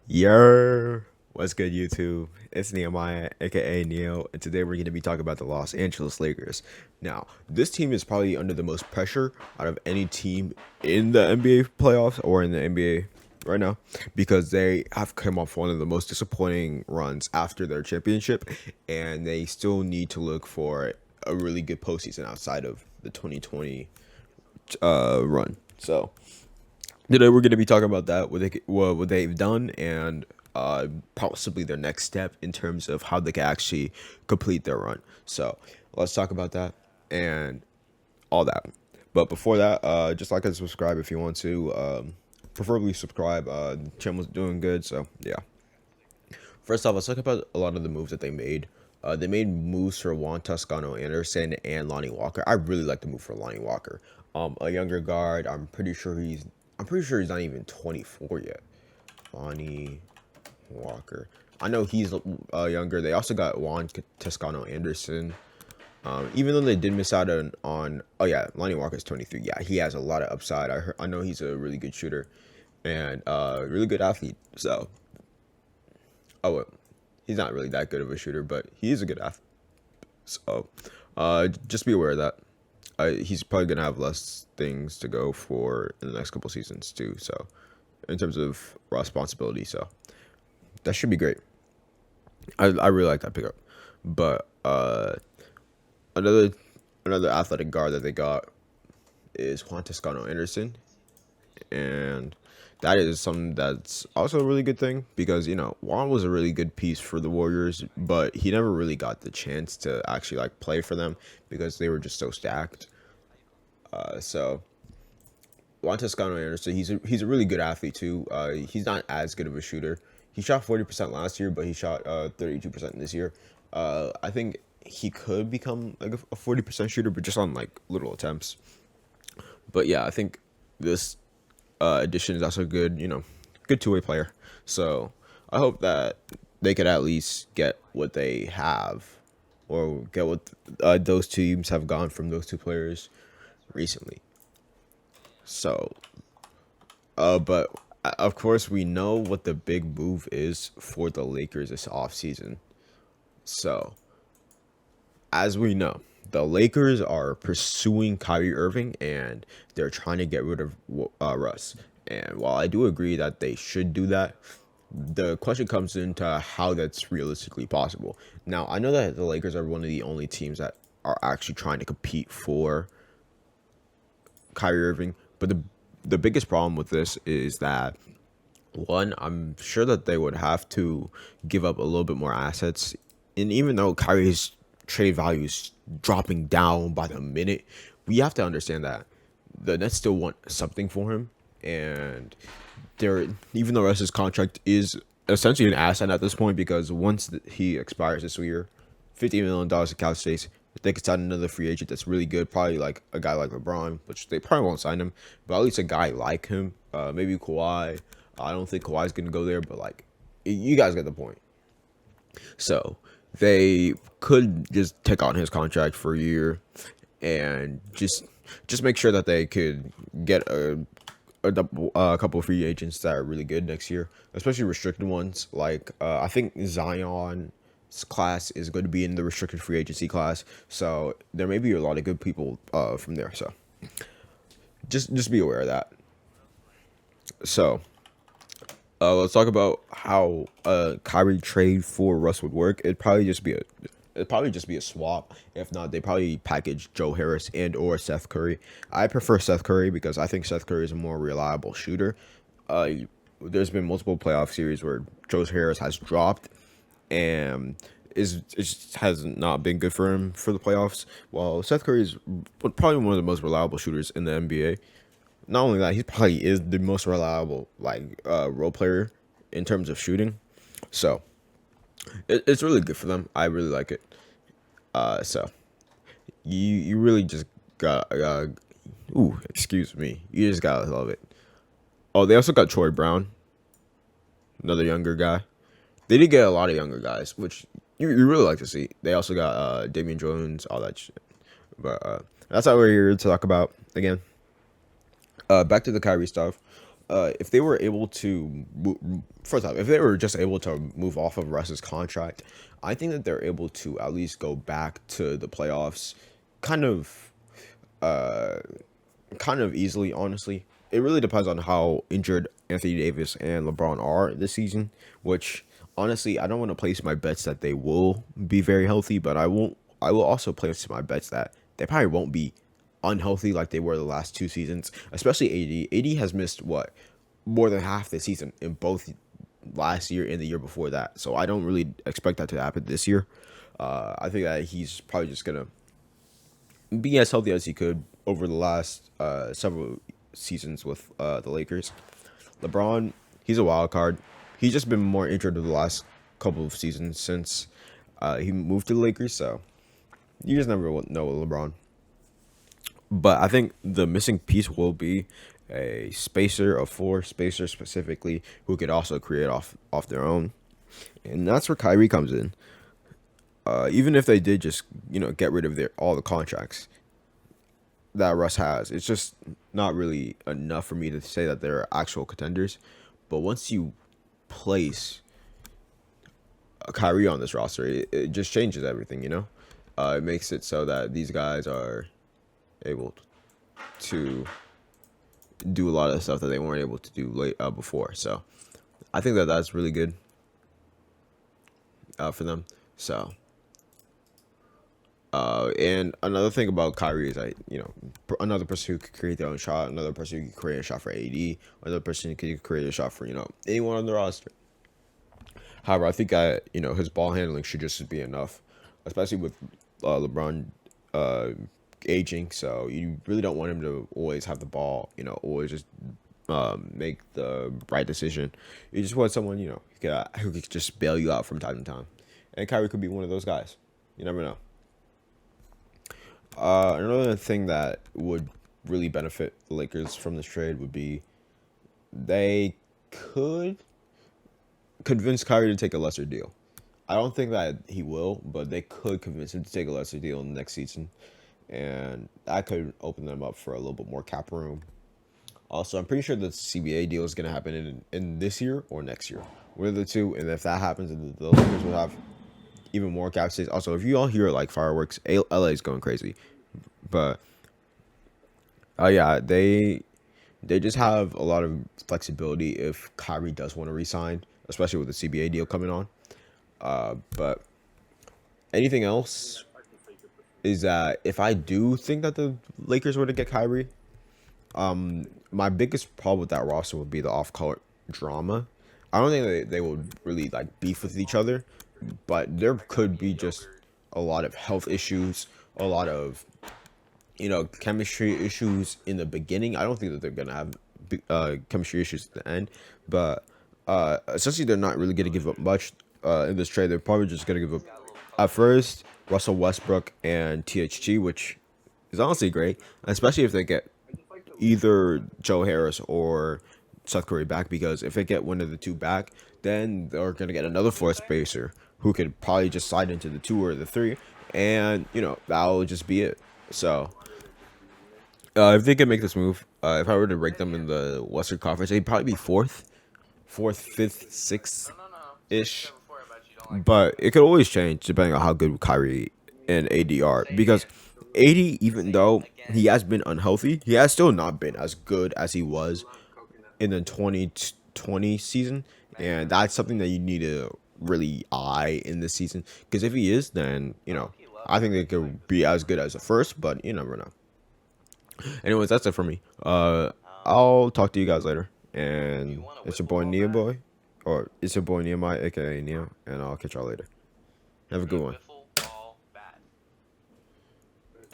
Yo, what's good, YouTube? It's Nehemiah, aka Neo, and today we're going to be talking about the Los Angeles Lakers. Now, this team is probably under the most pressure out of any team in the NBA playoffs or in the NBA right now because they have come off one of the most disappointing runs after their championship, and they still need to look for a really good postseason outside of the 2020 run. So, today we're going to be talking about that, what they've done, and possibly their next step in terms of how they can actually complete their run. So let's talk about that and all that. But before that, just like and subscribe if you want to. Preferably subscribe. The channel's doing good, so yeah. First off, let's talk about a lot of the moves that they made. They made moves for Juan Toscano Anderson and Lonnie Walker. I really like the move for Lonnie Walker. A younger guard. I'm pretty sure he's not even 24 yet. Lonnie Walker. I know he's younger. They also got Juan Toscano Anderson. Even though they did miss out on oh yeah, Lonnie Walker's 23. Yeah, he has a lot of upside. I know he's a really good shooter and really good athlete. So oh well, he's not really that good of a shooter, but he is a good athlete. So just be aware of that. He's probably gonna have less things to go for in the next couple seasons too. So in terms of responsibility, so that should be great. I really like that pickup. But another another athletic guard that they got is Juan Toscano Anderson, and that is something that's also a really good thing because Juan was a really good piece for the Warriors, but he never really got the chance to actually like play for them because they were just so stacked. So Juan Toscano Anderson, he's a really good athlete too. He's not as good of a shooter. He shot 40% last year, but he shot 32% this year. I think he could become like a 40% shooter, but just on like little attempts. But yeah, I think this addition is also good. Good two-way player. So I hope that they could at least get what they have, or get what those teams have gone from those two players recently. So, but of course, we know what the big move is for the Lakers this offseason. So, as we know, the Lakers are pursuing Kyrie Irving and they're trying to get rid of Russ. And while I do agree that they should do that, the question comes into how that's realistically possible. Now, I know that the Lakers are one of the only teams that are actually trying to compete for Kyrie Irving, but the biggest problem with this is that one, I'm sure that they would have to give up a little bit more assets, and even though Kyrie's trade value is dropping down by the minute, we have to understand that the Nets still want something for him, and there, even though Russ's contract is essentially an asset at this point because once he expires this year, $50 million in cap space. If they could sign another free agent that's really good, probably like a guy like LeBron, which they probably won't sign him, but at least a guy like him, maybe Kawhi. I don't think Kawhi's gonna go there, but like, you guys get the point. So they could just take on his contract for a year and just make sure that they could get a couple of free agents that are really good next year, especially restricted ones. Like I think Zion's class is going to be in the restricted free agency class, so there may be a lot of good people from there. So just be aware of that. So let's talk about how Kyrie trade for Russ would work. It'd probably just be a swap. If not, they probably package Joe Harris and or Seth Curry. I prefer Seth Curry because I think Seth Curry is a more reliable shooter. Uh, there's been multiple playoff series where Joe Harris has dropped and it just has not been good for him for the playoffs. While Seth Curry is probably one of the most reliable shooters in the NBA. Not only that, he probably is the most reliable like role player in terms of shooting. So it's really good for them. I really like it. So you really just got ooh, excuse me. You just gotta love it. Oh, they also got Troy Brown, another younger guy. They did get a lot of younger guys, which you really like to see. They also got Damian Jones, all that shit. But that's not what we're here to talk about again. Back to the Kyrie stuff. if they were able to first off, if they were just able to move off of Russ's contract, I think that they're able to at least go back to the playoffs, kind of, uh, kind of easily. Honestly, it really depends on how injured Anthony Davis and LeBron are this season. Which honestly, I don't want to place my bets that they will be very healthy, but I won't. I will also place my bets that they probably won't be unhealthy like they were the last two seasons, especially AD. AD has missed what more than half the season in both last year and the year before that. So I don't really expect that to happen this year. I think that he's probably just gonna be as healthy as he could over the last several seasons with the Lakers. LeBron, he's a wild card. He's just been more injured the last couple of seasons since he moved to the Lakers. So you just never know with LeBron. But I think the missing piece will be a spacer, a four spacer specifically, who could also create off their own, and that's where Kyrie comes in. Even if they did just get rid of their all the contracts that Russ has, it's just not really enough for me to say that they're actual contenders. But once you place a Kyrie on this roster, it just changes everything. It makes it so that these guys are able to do a lot of the stuff that they weren't able to do before. So I think that that's really good for them. So and another thing about Kyrie is another person who could create their own shot, another person who could create a shot for AD, another person who could create a shot for anyone on the roster. However, I think his ball handling should just be enough, especially with LeBron aging. So you really don't want him to always have the ball, always just make the right decision. You just want someone who could just bail you out from time to time, and Kyrie could be one of those guys. You never know. Another thing that would really benefit the Lakers from this trade would be they could convince Kyrie to take a lesser deal. I don't think that he will, but they could convince him to take a lesser deal in the next season, and that could open them up for a little bit more cap room. Also, I'm pretty sure the CBA deal is going to happen in this year or next year, one of the two. And if that happens, the Lakers will have even more cap space. Also, if you all hear like fireworks, LA is going crazy, but yeah, they just have a lot of flexibility if Kyrie does want to resign, especially with the CBA deal coming on. But anything else is that if I do think that the Lakers were to get Kyrie, my biggest problem with that roster would be the off-court drama. I don't think they would really like beef with each other, but there could be just a lot of health issues, a lot of chemistry issues in the beginning. I don't think that they're gonna have chemistry issues at the end, but essentially they're not really gonna give up much in this trade. They're probably just gonna give up at first Russell Westbrook and THG, which is honestly great, especially if they get either Joe Harris or Seth Curry back, because if they get one of the two back, then they're going to get another floor spacer who could probably just slide into the 2 or the 3, and that'll just be it. So if they can make this move, if I were to rank them in the Western Conference, they'd probably be fourth, fifth, sixth ish, but it could always change depending on how good Kyrie and AD are, because AD, even though he has been unhealthy, he has still not been as good as he was in the 2020 season, and that's something that you need to really eye in this season, because if he is, then I think they could be as good as the first, but you never know. Anyways, that's it for me. I'll talk to you guys later, and it's your boy Nehemiah, aka Neo, and I'll catch y'all later. Have a good one.